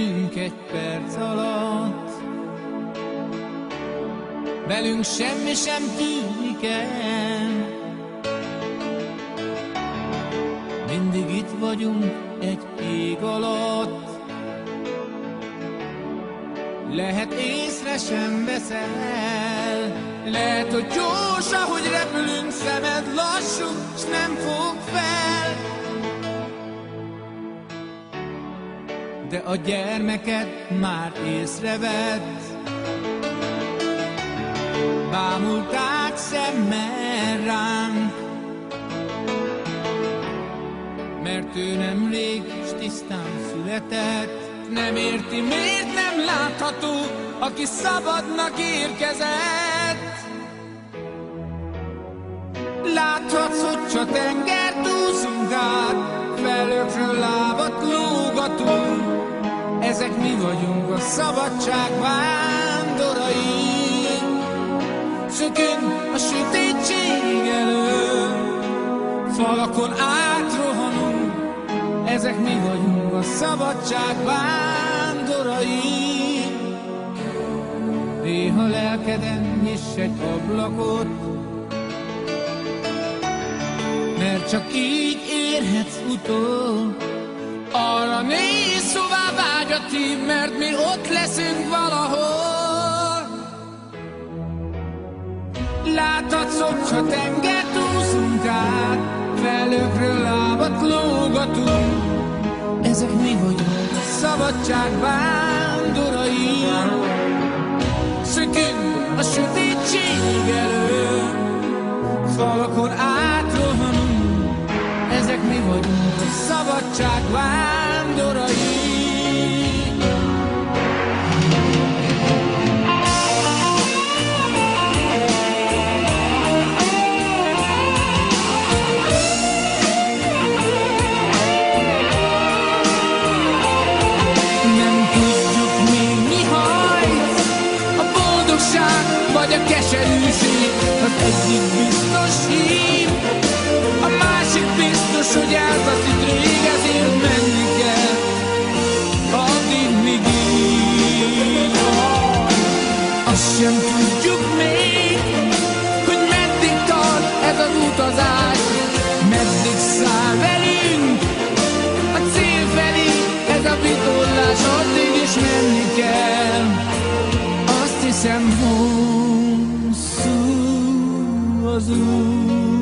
elérünk egy perc alatt. Velünk semmi sem tűnik el, mindig itt vagyunk egy ég alatt. Lehet észre sem veszel, lehet, hogy gyors, ahogy repülünk, szemed lassú, s nem fog fel. De a gyermeked már észrevett, bámulták szemmel ránk, mert ő nemrég s tisztán született. Nem érti, miért nem látható, aki szabadnak érkezett. Láthatsz, hogy csak tengert úszunk át, felőkről lábat lógatunk. Ezek mi vagyunk, a szabadság vándorai. Szökünk a sötétség elől, falakon átrohanunk. Ezek mi vagyunk, a szabadság vándorai. Néha lelkeden nyiss egy ablakot, mert csak így érhetsz utol. Arra nézz, hová vágy a tím, mert mi ott leszünk valahol. Láthatsz, hogyha tengert úszunk át, felőkről lábat lógatunk. Ezek mi vagyunk, a szabadság vándorai. Szökünk a sötétség elől, falakon átrohanunk. Ezek mi vagyunk, a szabadság vándorai. Vagy a keserűség, az egyik biztos hív, a másik biztos, hogy eltaszít rég, ezért menni kell, addig míg így. Azt sem tudjuk még, hogy meddig tart ez az utazás, meddig száll velünk a cél felé, ez a vitorlás, addig is menni kell. Azt hiszem, hosszú az út.